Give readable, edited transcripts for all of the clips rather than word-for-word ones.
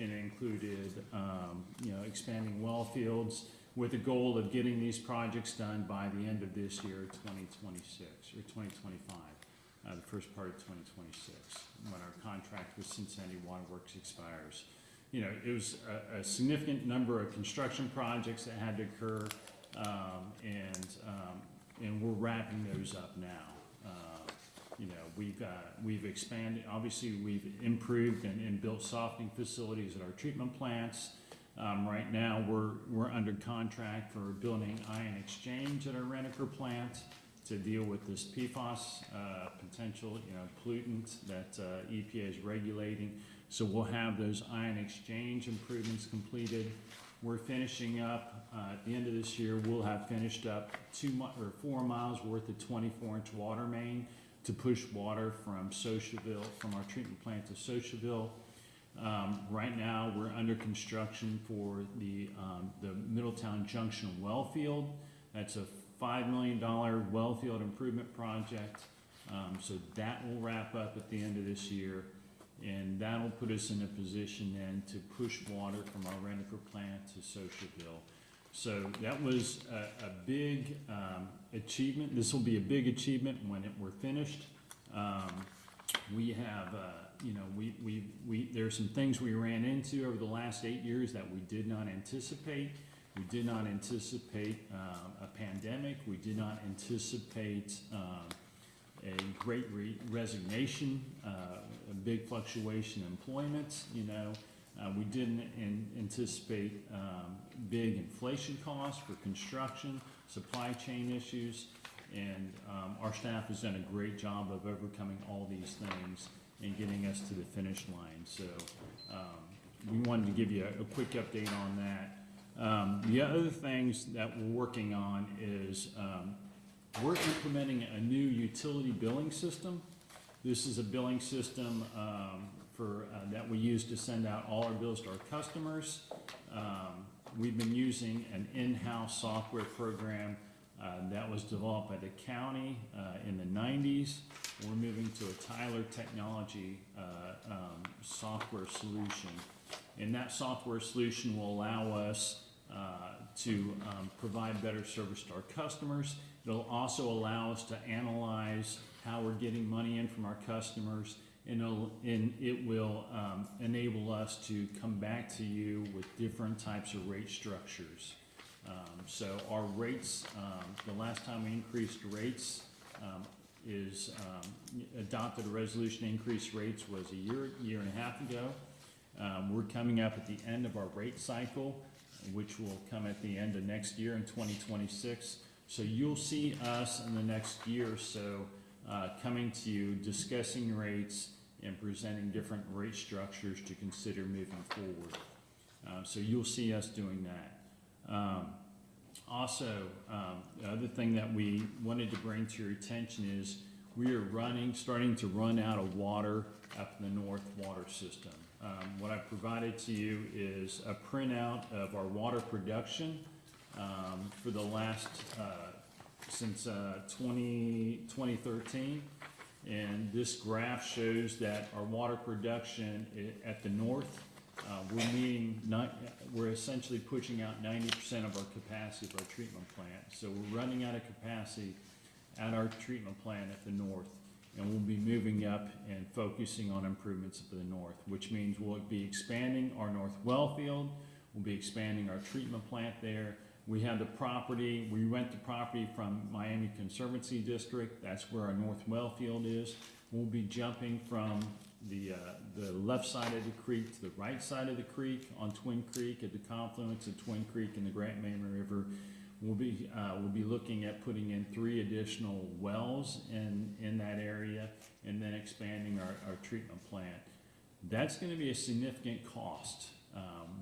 and it included, expanding well fields with the goal of getting these projects done by the end of this year, 2026 or 2025, the first part of 2026, when our contract with Cincinnati Waterworks expires. It was a significant number of construction projects that had to occur, and we're wrapping those up now. We've expanded, obviously we've improved and built softening facilities at our treatment plants. Right now we're under contract for building ion exchange at our Reniker plant to deal with this PFAS potential pollutant that EPA is regulating. So we'll have those ion exchange improvements completed. We're finishing up at the end of this year. We'll have finished up 4 miles worth of 24-inch water main to push water from Sociaville, from our treatment plant to Sociaville. Right now, we're under construction for the Middletown Junction well field. That's a $5 million well field improvement project. So that will wrap up at the end of this year, and that'll put us in a position then to push water from our Reniker plant to Sociaville. So that was a big achievement. This will be a big achievement when we're finished. We have, there are some things we ran into over the last 8 years that we did not anticipate. We did not anticipate a pandemic. We did not anticipate a great resignation, a big fluctuation in employment. We didn't anticipate big inflation costs for construction, supply chain issues, and our staff has done a great job of overcoming all these things and getting us to the finish line. So we wanted to give you a quick update on that. The other things that we're working on is we're implementing a new utility billing system. This is a billing system that we use to send out all our bills to our customers. We've been using an in-house software program that was developed by the county in the 90s. We're moving to a Tyler Technology software solution. And that software solution will allow us to provide better service to our customers. It'll also allow us to analyze how we're getting money in from our customers, and it will enable us to come back to you with different types of rate structures. So our rates, the last time we increased rates adopted a resolution to increase rates was a year and a half ago. We're coming up at the end of our rate cycle, which will come at the end of next year in 2026. So you'll see us in the next year or so coming to you, discussing rates and presenting different rate structures to consider moving forward. So you'll see us doing that. Also, the other thing that we wanted to bring to your attention is we are starting to run out of water up in the North water system. What I provided to you is a printout of our water production for the last, since 2013. And this graph shows that our water production at the North, we're essentially pushing out 90% of our capacity of our treatment plant. So we're running out of capacity at our treatment plant at the North, and we'll be moving up and focusing on improvements at the North, which means we'll be expanding our North well field. We'll be expanding our treatment plant there. We have the property, we rent the property from Miami Conservancy District. That's where our North well field is. We'll be jumping from the left side of the creek to the right side of the creek on Twin Creek at the confluence of Twin Creek and the Grant Main River. We'll be looking at putting in 3 additional wells in that area, and then expanding our treatment plant. That's going to be a significant cost.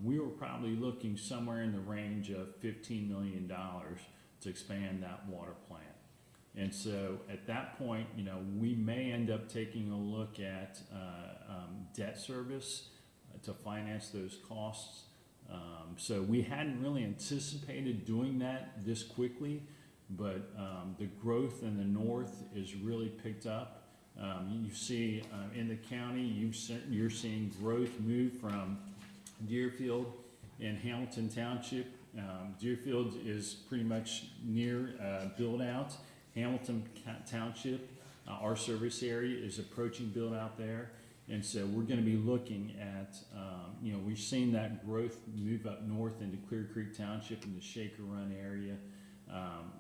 We were probably looking somewhere in the range of $15 million to expand that water plant. And so at that point, we may end up taking a look at debt service to finance those costs. So we hadn't really anticipated doing that this quickly, but the growth in the North is really picked up. You see in the county, you're seeing growth move from Deerfield and Hamilton Township. Deerfield is pretty much near build out. Hamilton Township, our service area is approaching build out there. And so we're gonna be looking at, we've seen that growth move up north into Clear Creek Township in the Shaker Run area.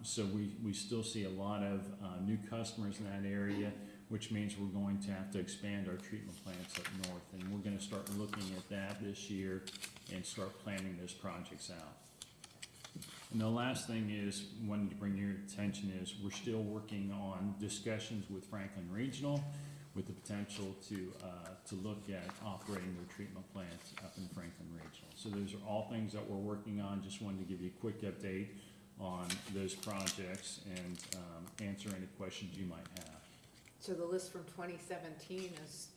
So we still see a lot of new customers in that area, which means we're going to have to expand our treatment plants up north. And we're gonna start looking at that this year and start planning those projects out. And the last thing is, wanted to bring your attention is, we're still working on discussions with Franklin Regional with the potential to look at operating their treatment plants up in Franklin Regional. So those are all things that we're working on. Just wanted to give you a quick update on those projects and answer any questions you might have. So the list from 2017 is,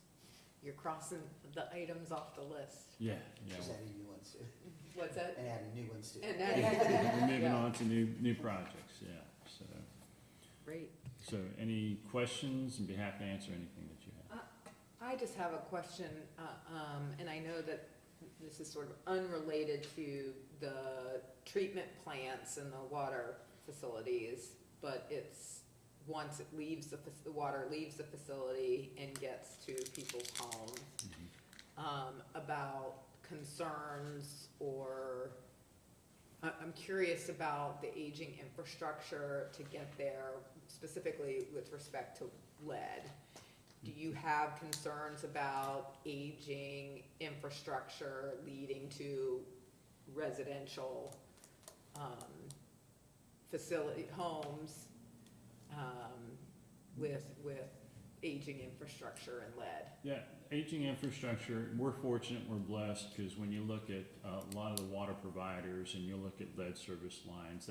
you're crossing the items off the list. Yeah. Just adding new ones too. What's that? And adding new ones too. And We're moving Yeah. on to new projects, yeah. Great. So any questions, and be happy to answer anything that you have. I just have a question, and I know that this is sort of unrelated to the treatment plants and the water facilities, but it's, once it leaves the water leaves the facility and gets to people's homes, about concerns, or I'm curious about the aging infrastructure to get there, specifically with respect to lead. Do you have concerns about aging infrastructure leading to residential facility homes with aging infrastructure and lead? Yeah, aging infrastructure, we're fortunate, we're blessed, because when you look at a lot of the water providers and you look at lead service lines,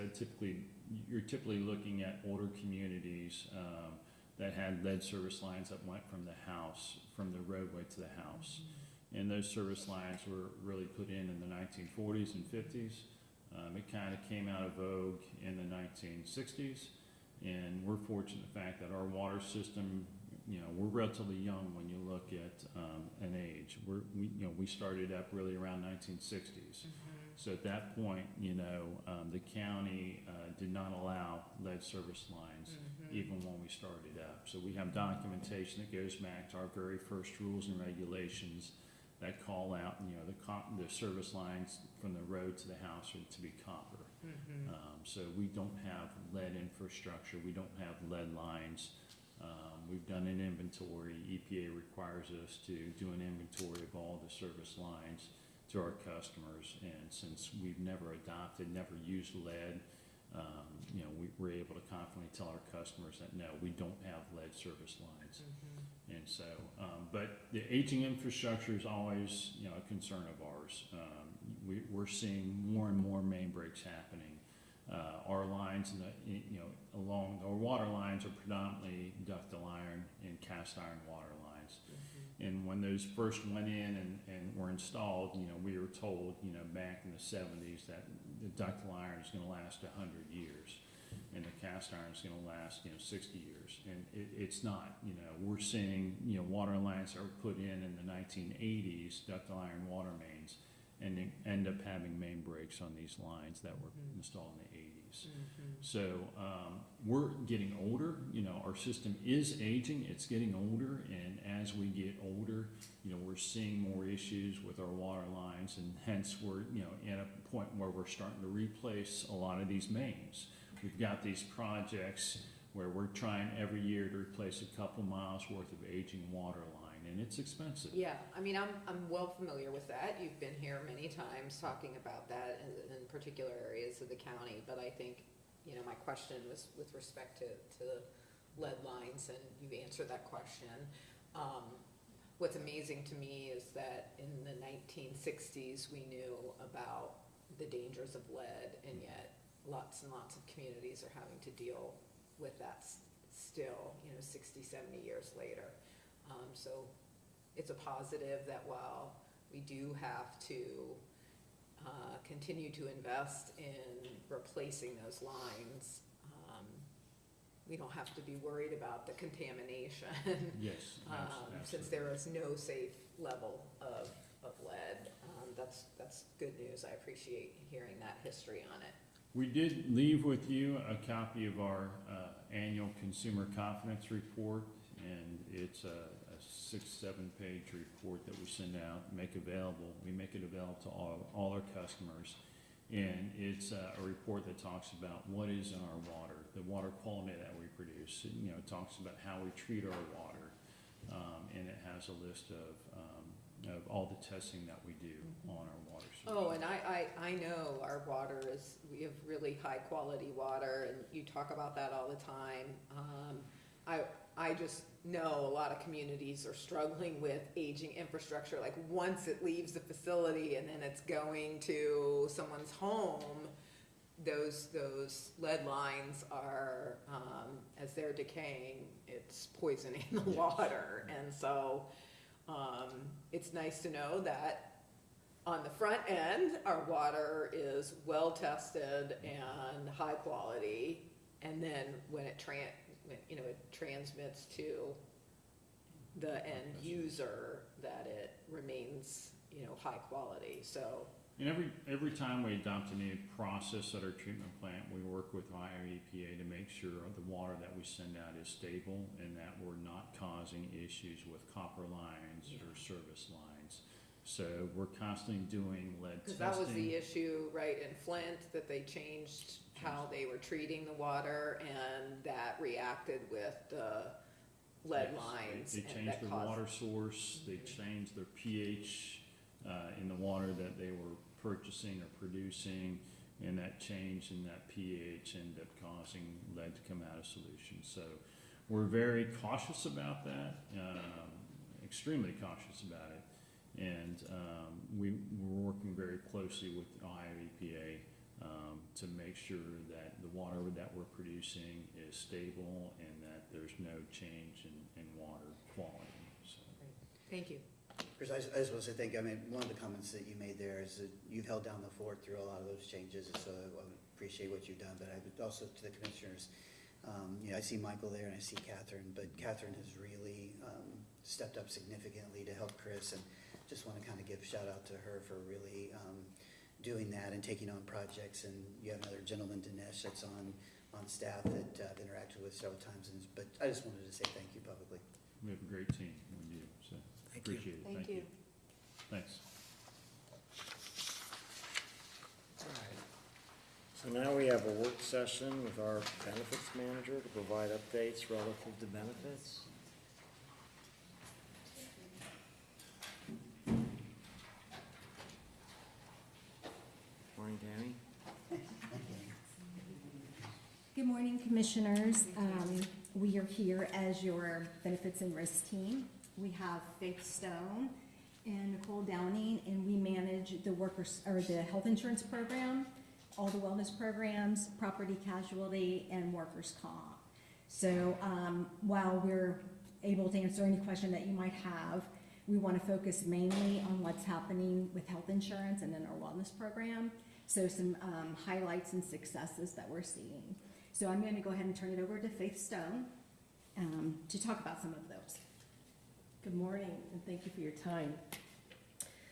you're typically looking at older communities that had lead service lines that went from the house, from the roadway to the house. And those service lines were really put in the 1940s and 50s. It kind of came out of vogue in the 1960s. And we're fortunate the fact that our water system, we're relatively young when you look at an age. We started up really around 1960s. So at that point, the county did not allow lead service lines even when we started up. So we have documentation that goes back to our very first rules and regulations that call out, the service lines from the road to the house are to be copper. So we don't have lead infrastructure, we don't have lead lines. We've done an inventory. EPA requires us to do an inventory of all the service lines to our customers, and since we've never used lead, we're able to confidently tell our customers that no, we don't have lead service lines. And so, but the aging infrastructure is always, a concern of ours. We're seeing more and more main breaks happening. Our lines, along our water lines are predominantly ductile iron and cast iron water lines. And when those first went in and were installed, we were told, back in the 70s that the ductile iron is going to last 100 years. And the cast iron is going to last, 60 years. And it's not, we're seeing, water lines that were put in the 1980s, ductile iron water mains, and they end up having main breaks on these lines that were installed in the 80s. So we're getting older, our system is aging, it's getting older, and as we get older, we're seeing more issues with our water lines, and hence we're, at a point where we're starting to replace a lot of these mains. We've got these projects where we're trying every year to replace a couple miles worth of aging water line, and it's expensive. Yeah, I mean, I'm well familiar with that. You've been here many times talking about that in particular areas of the county, but I think, my question was with respect to lead lines, and you've answered that question. What's amazing to me is that in the 1960s, we knew about the dangers of lead, and yet lots and lots of communities are having to deal with that still, 60, 70 years later. So it's a positive that while we do have to continue to invest in replacing those lines, we don't have to be worried about the contamination. Yes, Since there is no safe level of lead. that's good news. I appreciate hearing that history on it. We did leave with you a copy of our annual consumer confidence report, and it's a 6-7 page report that we send out, make available. We make it available to all our customers, and it's a report that talks about what is in our water, the water quality that we produce. It talks about how we treat our water, and it has a list of all the testing that we do on our water source. Oh, and I know our water we have really high quality water, and you talk about that all the time. I just know a lot of communities are struggling with aging infrastructure. Like once it leaves the facility and then it's going to someone's home, those lead lines are, as they're decaying, it's poisoning the water. And so it's nice to know that on the front end, our water is well tested and high quality, and then when it transmits to the end user, that it remains high quality. So. And every time we adopt a new process at our treatment plant, we work with Ohio EPA to make sure the water that we send out is stable and that we're not causing issues with copper lines or service lines. So we're constantly doing lead testing. Because that was the issue, right, in Flint, that they changed how they were treating the water, and that reacted with the lead lines. They changed their water source, they changed their pH in the water that they were purchasing or producing, and that change in that pH ended up causing lead to come out of solution. So we're very cautious about that, extremely cautious about it. And we're working very closely with Ohio EPA to make sure that the water that we're producing is stable and that there's no change in water quality. So. Thank you. Chris, I just want to say thank you. I mean, one of the comments that you made there is that you've held down the fort through a lot of those changes, so I appreciate what you've done. But I would also, to the commissioners, I see Michael there and I see Catherine, but Catherine has really stepped up significantly to help Chris, and just want to kind of give a shout out to her for really doing that and taking on projects. And you have another gentleman, Dinesh, that's on staff that I've interacted with several times. But I just wanted to say thank you publicly. We have a great team with you, so appreciate it. Thank you. Thanks. All right. So now we have a work session with our benefits manager to provide updates relative to benefits. Morning, Tammy. Good morning, Commissioners. We are here as your benefits and risk team. We have Faith Stone and Nicole Downing, and we manage the the health insurance program, all the wellness programs, property casualty, and workers' comp. So while we're able to answer any question that you might have, we want to focus mainly on what's happening with health insurance and in our wellness program. So some highlights and successes that we're seeing. So I'm going to go ahead and turn it over to Faith Stone to talk about some of those. Good morning, and thank you for your time.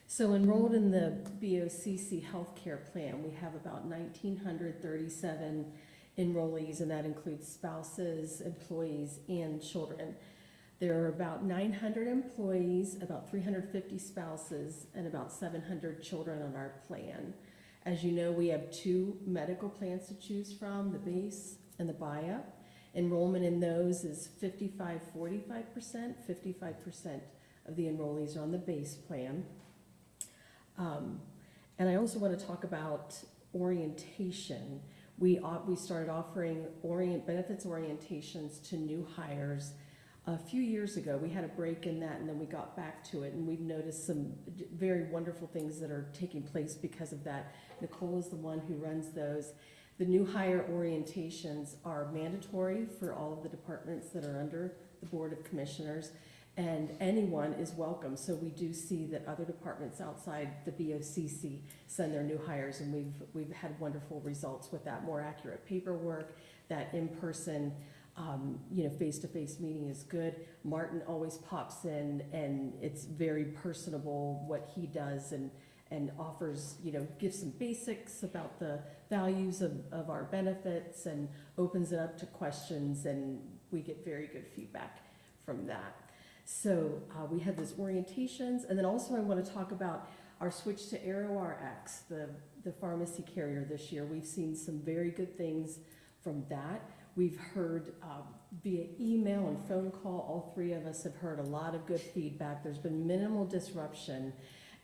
So enrolled in the BOCC healthcare plan, we have about 1,937 enrollees, and that includes spouses, employees, and children. There are about 900 employees, about 350 spouses, and about 700 children on our plan. As you know, we have 2 medical plans to choose from, the base and the buy-up. Enrollment in those is 55-45%. 55% of the enrollees are on the base plan. And I also want to talk about orientation. We started offering benefits orientations to new hires a few years ago. We had a break in that, and then we got back to it, and we've noticed some very wonderful things that are taking place because of that. Nicole is the one who runs those. The new hire orientations are mandatory for all of the departments that are under the Board of Commissioners, and anyone is welcome. So we do see that other departments outside the BOCC send their new hires, and we've had wonderful results with that. More accurate paperwork, that in-person face-to-face meeting is good. Martin always pops in, and it's very personable what he does, and and offers, gives some basics about the values of our benefits and opens it up to questions, and we get very good feedback from that. So we had those orientations, and then also I want to talk about our switch to ArrowRx, the pharmacy carrier this year. We've seen some very good things from that. We've heard via email and phone call, all three of us have heard a lot of good feedback. There's been minimal disruption,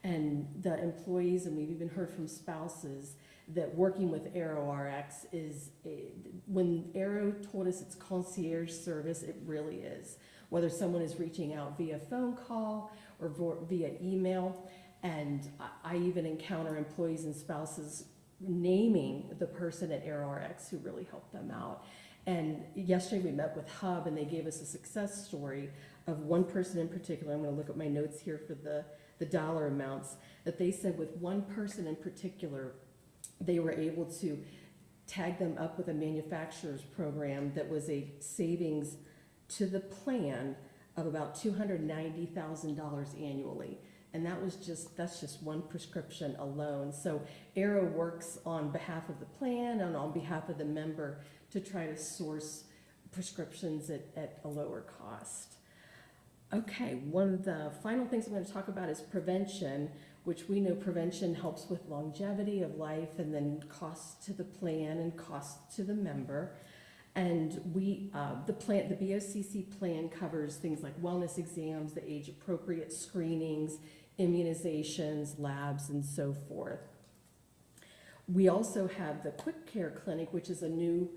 and the employees, and we've even heard from spouses, that working with ArrowRx is, when Arrow told us it's concierge service, it really is. Whether someone is reaching out via phone call or via email, and I even encounter employees and spouses naming the person at ArrowRx who really helped them out. And yesterday we met with Hub, and they gave us a success story of one person in particular. I'm going to look at my notes here for the dollar amounts, that they said with one person in particular, they were able to tag them up with a manufacturer's program that was a savings to the plan of about $290,000 annually. And that's just one prescription alone. So Arrow works on behalf of the plan and on behalf of the member to try to source prescriptions at a lower cost. Okay, one of the final things I'm going to talk about is prevention, which we know prevention helps with longevity of life and then costs to the plan and costs to the member. And the BOCC plan covers things like wellness exams, the age-appropriate screenings, immunizations, labs, and so forth. We also have the Quick Care Clinic, which is a new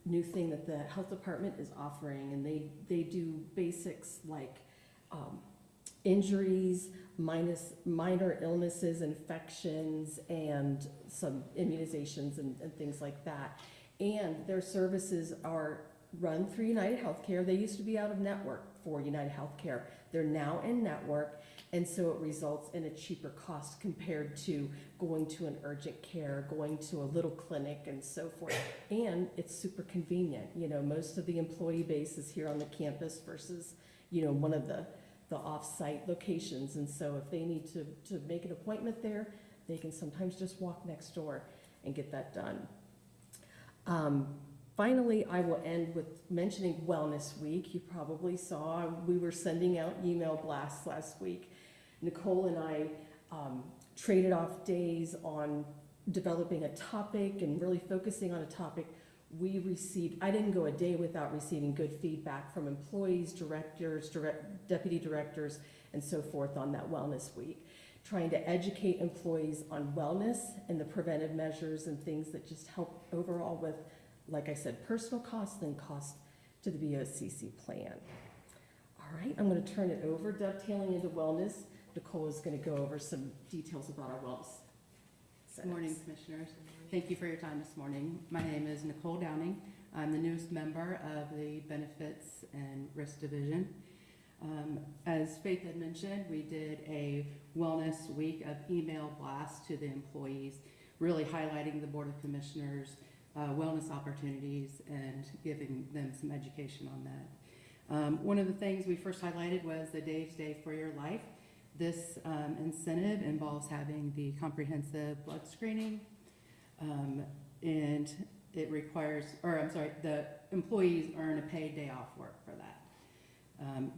thing that the health department is offering, and they do basics like injuries, minor illnesses, infections, and some immunizations and things like that. And their services are run through United Healthcare. They used to be out of network for United Healthcare. They're now in network, and so it results in a cheaper cost compared to going to an urgent care, going to a little clinic, and so forth. And it's super convenient. Most of the employee base is here on the campus versus, one of the off-site locations. And so if they need to make an appointment there, they can sometimes just walk next door and get that done. Finally, I will end with mentioning Wellness Week. You probably saw we were sending out email blasts last week. Nicole and I traded off days on developing a topic and really focusing on a topic. I didn't go a day without receiving good feedback from employees, directors, deputy directors, and so forth on that Wellness Week. Trying to educate employees on wellness and the preventive measures and things that just help overall with, like I said, personal costs and cost to the BOCC plan. All right, I'm going to turn it over, dovetailing into wellness. Nicole is going to go over some details about our wellness. Good morning, Commissioners. Thank you for your time this morning. My name is Nicole Downing. I'm the newest member of the Benefits and Risk Division. As Faith had mentioned, we did a Wellness Week of email blasts to the employees, really highlighting the Board of Commissioners' wellness opportunities and giving them some education on that. One of the things we first highlighted was the Dave's Day for Your Life. This incentive involves having the comprehensive blood screening, and it requires, the employees earn a paid day off work for that.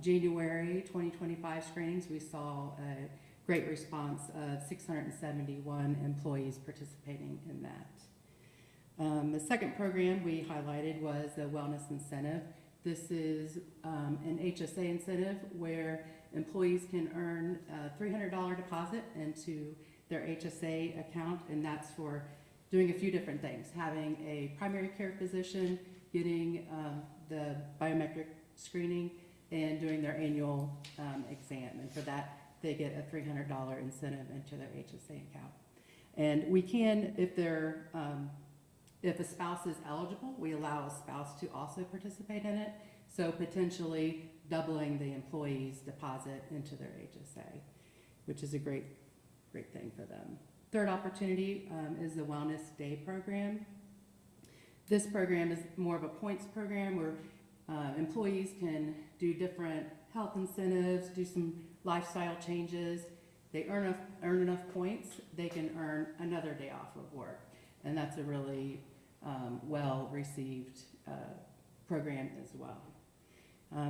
January 2025 screenings, we saw a great response of 671 employees participating in that. The second program we highlighted was the Wellness Incentive. This is an HSA incentive where employees can earn a $300 deposit into their HSA account, and that's for doing a few different things. Having a primary care physician, getting the biometric screening, and doing their annual exam. And for that, they get a $300 incentive into their HSA account. And we can, if a spouse is eligible, we allow a spouse to also participate in it. So potentially doubling the employee's deposit into their HSA, which is a great thing for them. Third opportunity is the Wellness Day program. This program is more of a points program where employees can do different health incentives, do some lifestyle changes, they earn enough points, they can earn another day off of work. And that's a really well-received program as well.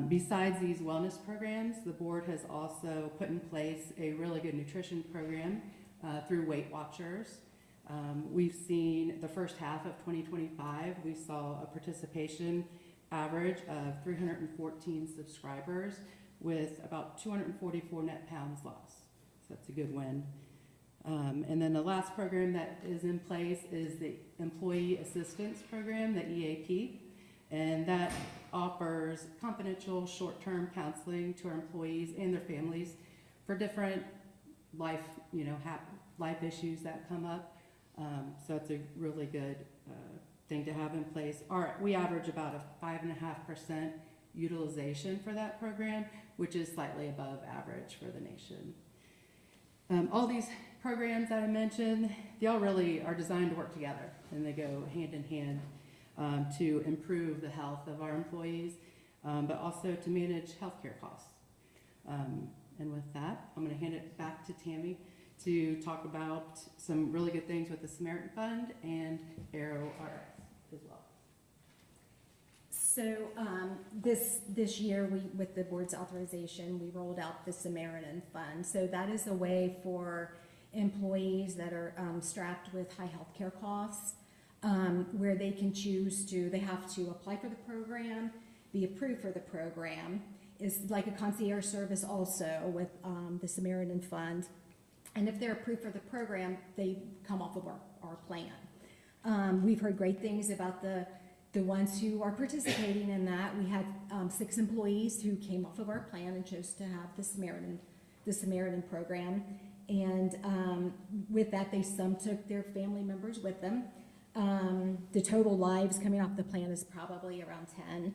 Besides these wellness programs, the board has also put in place a really good nutrition program through Weight Watchers. We've seen the first half of 2025, we saw a participation average of 314 subscribers with about 244 net pounds lost. So that's a good win. And then the last program that is in place is the Employee Assistance Program, the EAP. And that offers confidential short-term counseling to our employees and their families for different life, life issues that come up. So it's a really good thing to have in place. We average about a 5.5% utilization for that program, which is slightly above average for the nation. All these programs that I mentioned, they all really are designed to work together, and they go hand in hand to improve the health of our employees, but also to manage healthcare costs. And with that, I'm going to hand it back to Tammy to talk about some really good things with the Samaritan Fund and ArrowRx as well. So this year, with the board's authorization, we rolled out the Samaritan Fund. So that is a way for employees that are strapped with high healthcare costs, where they can they have to apply for the program, be approved for the program. It's like a concierge service also with the Samaritan Fund. And if they're approved for the program, they come off of our plan. We've heard great things about the ones who are participating in that. We had 6 employees who came off of our plan and chose to have the Samaritan program. And with that, some took their family members with them. The total lives coming off the plan is probably around 10.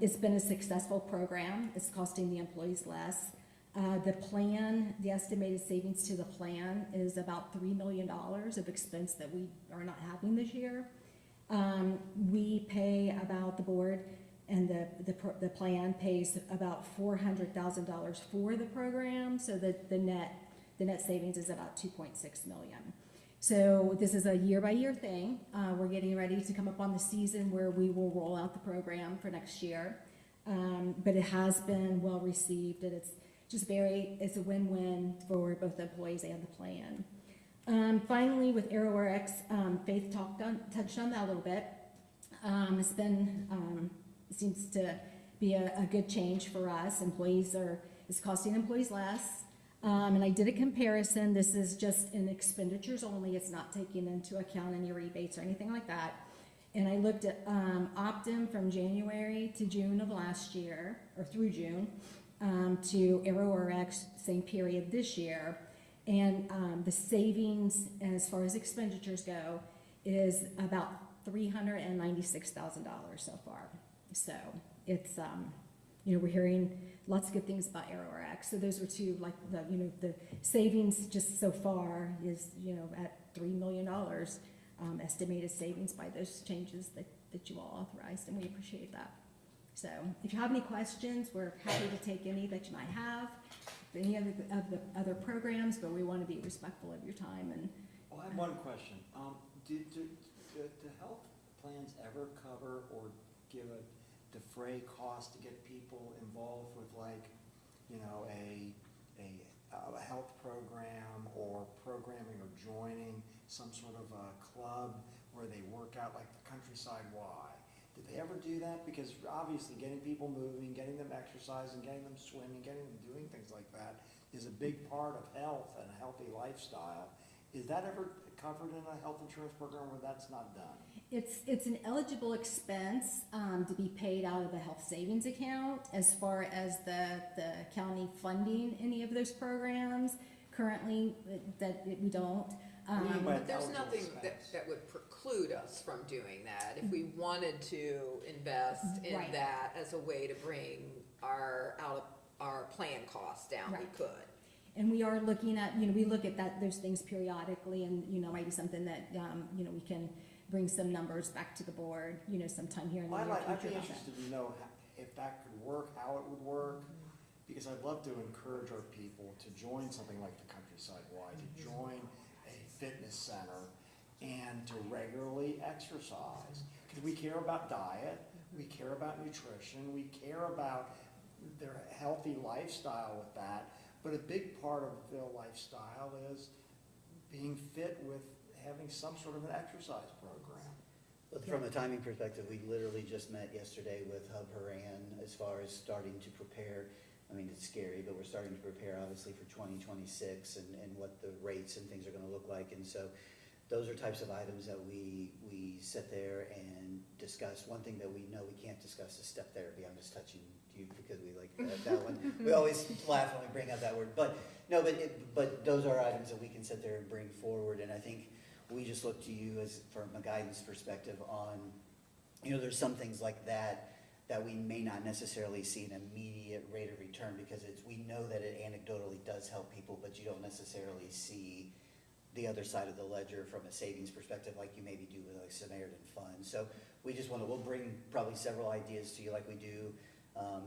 It's been a successful program. It's costing the employees less. The estimated savings to the plan is about $3 million of expense that we are not having this year. We pay about, the board and the plan pays about $400,000 for the program, so that the net savings is about $2.6 million. So this is a year-by-year thing. We're getting ready to come up on the season where we will roll out the program for next year. But it has been well received, and it's a win-win for both the employees and the plan. Finally, with ArrowRx, Faith touched on that a little bit. It's been, seems to be a good change for us. It's costing employees less. And I did a comparison. This is just in expenditures only. It's not taking into account any rebates or anything like that. And I looked at Optum from January to June of last year, or through June, to ArrowRx, same period this year. And the savings as far as expenditures go is about $396,000 so far. So it's, we're hearing lots of good things about ArrowRx. So those are two, like the savings just so far is, at $3 million estimated savings by those changes that you all authorized, and we appreciate that. So if you have any questions, we're happy to take any that you might have, any of the other programs, but we want to be respectful of your time. And Well, I have one question. Do health plans ever cover or defray costs to get people involved with, like, a health program or programming or joining some sort of a club where they work out, like the Countryside Y? Did they ever do that? Because obviously getting people moving, getting them exercising, getting them swimming, getting them doing things like that is a big part of health and a healthy lifestyle. Is that ever covered in a health insurance program where that's not done? it's an eligible expense to be paid out of the health savings account. As far as the county funding any of those programs, currently that we don't. But there's nothing that would preclude us from doing that. If we wanted to invest in Right. that as a way to bring our plan costs down, we Right. could. And we are looking at, we look at those things periodically, and, maybe something that, we can bring some numbers back to the board, sometime here in the near I'd be future. interested to know if that could work, how it would work, because I'd love to encourage our people to join something like the Countryside Y, to join a fitness center and to regularly exercise. Because we care about diet, we care about nutrition, we care about their healthy lifestyle with that. But a big part of their lifestyle is being fit with having some sort of an exercise program. But from a timing perspective, we literally just met yesterday with Hub Haran as far as starting to prepare. I mean, it's scary, but we're starting to prepare obviously for 2026 and what the rates and things are gonna look like. And so those are types of items that we sit there and discuss. One thing that we know we can't discuss is step therapy. I'm just touching you because we like that one. We always laugh when we bring up that word. But no, but those are items that we can sit there and bring forward. And I think we just look to you as from a guidance perspective on, there's some things like that we may not necessarily see an immediate rate of return because we know that it anecdotally does help people, but you don't necessarily see the other side of the ledger from a savings perspective like you maybe do with like Samaritan Fund. So we just we'll bring probably several ideas to you like we do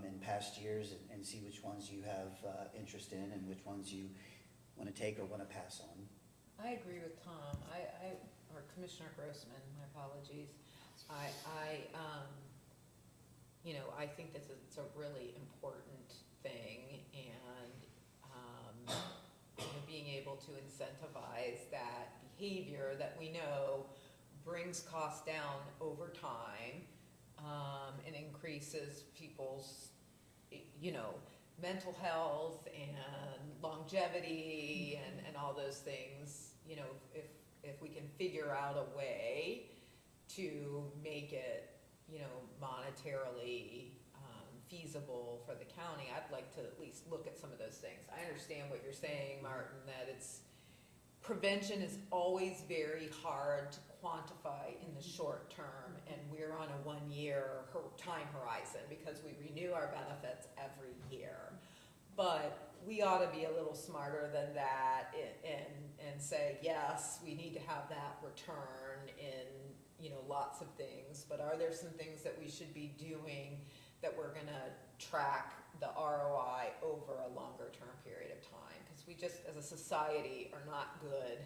in past years and see which ones you have interest in and which ones you want to take or want to pass on. I agree with Tom. Or Commissioner Grossman, my apologies. I think it's a really important thing, and being able to incentivize that behavior that we know brings costs down over time, and increases people's, mental health and longevity and all those things. If we can figure out a way to make it, monetarily feasible for the county, I'd like to at least look at some of those things. I understand what you're saying, Martin, that prevention is always very hard to quantify in the short term, and we're on a 1-year time horizon because we renew our benefits every year. But we ought to be a little smarter than that and say, yes, we need to have that return in, lots of things, but are there some things that we should be doing that we're gonna track the ROI over a longer term period of time? Because we just, as a society, are not good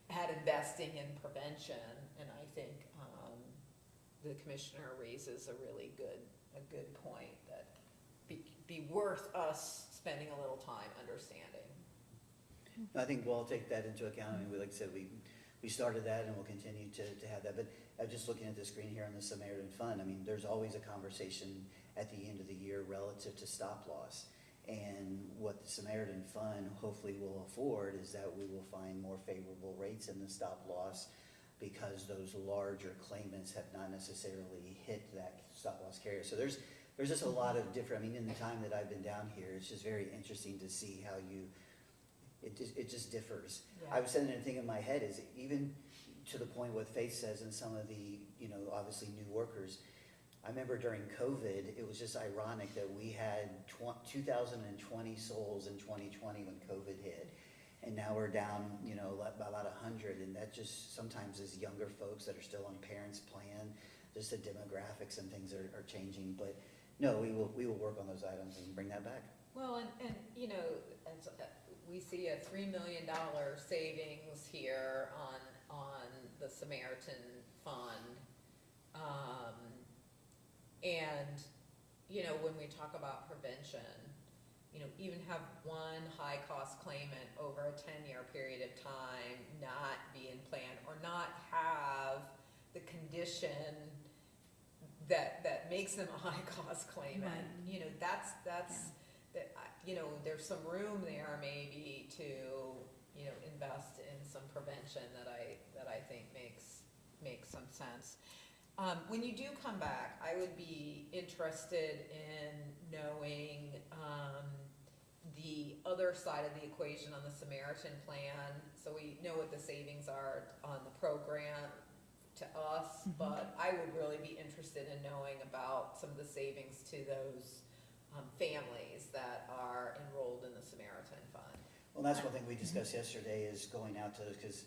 at investing in prevention, and I think the commissioner raises a really good point that be worth us spending a little time understanding. I think we'll take that into account. I mean, like I said, we started that and we'll continue to have that. But I'm just looking at the screen here on the Samaritan Fund. I mean, there's always a conversation at the end of the year relative to stop loss. And what the Samaritan Fund hopefully will afford is that we will find more favorable rates in the stop loss because those larger claimants have not necessarily hit that stop loss carrier. So there's just a lot of different, in the time that I've been down here, it's just very interesting to see how it just differs. Yeah. I was sitting there thinking in my head is even to the point what Faith says and some of the, obviously new workers. I remember during COVID, it was just ironic that we had 2,020 souls in 2020 when COVID hit. And now we're down, by about 100. And that just sometimes is younger folks that are still on parents' plan. Just the demographics and things are changing. But no, we will work on those items and bring that back. Well, and as we see a $3 million savings here on the Samaritan Fund. And, when we talk about prevention, even have one high-cost claimant over a 10-year period of time not be in plan or not have the condition that makes them a high-cost claimant. Right. That's there's some room there maybe to, invest in some prevention that I think makes some sense. When you do come back, I would be interested in knowing the other side of the equation on the Samaritan Plan. So we know what the savings are on the program to us, but I would really be interested in knowing about some of the savings to those families that are enrolled in the Samaritan Fund. Well, that's one thing we discussed yesterday is going out to those because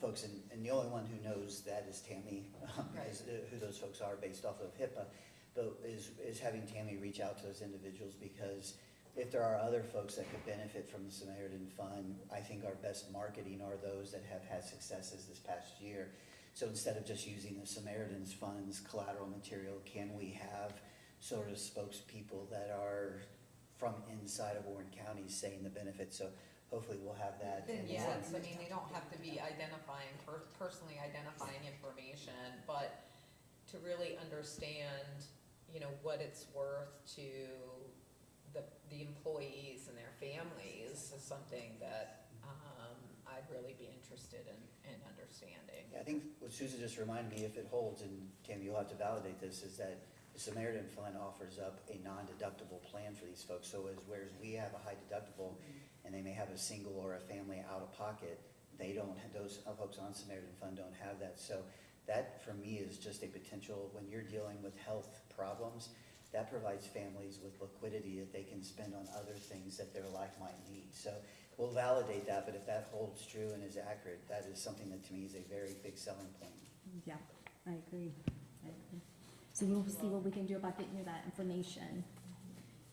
folks, and the only one who knows that is Tammy, because who those folks are based off of HIPAA, but is having Tammy reach out to those individuals because if there are other folks that could benefit from the Samaritan Fund, I think our best marketing are those that have had successes this past year. So instead of just using the Samaritan's Fund's collateral material, can we have sort of spokespeople that are from inside of Warren County saying the benefits? So hopefully we'll have that. Then in yes, one. I mean, they don't have to be identifying, personally identifying information, but to really understand, you know, what it's worth to the employees and their families is something that, I'd really be interested in understanding. Yeah, I think what Susan just reminded me, if it holds, and Tammy, you'll have to validate this, is that the Samaritan Fund offers up a non-deductible plan for these folks. So whereas we have a high deductible, and they may have a single or a family out of pocket, they don't, those folks on Samaritan Fund don't have that. So that, for me, is just a potential, when you're dealing with health problems, that provides families with liquidity that they can spend on other things that their life might need. So we'll validate that, but if that holds true and is accurate, that is something that to me is a very big selling point. Yeah, I agree. So we'll see what we can do about getting you that information.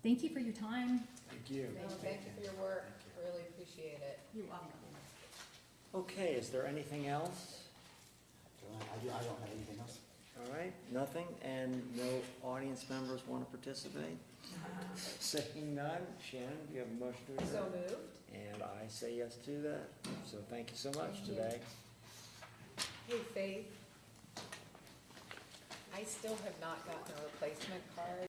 Thank you for your time. Thank you. No, thank you for your work, really appreciate it. You're welcome. Okay, is there anything else? I don't have anything else. All right, nothing, and no audience members want to participate? Saying none, Shannon, do you have a motion to So adjourn? moved. And I say yes to that, so thank you so much Thank you. today. Hey Faith, I still have not gotten a replacement card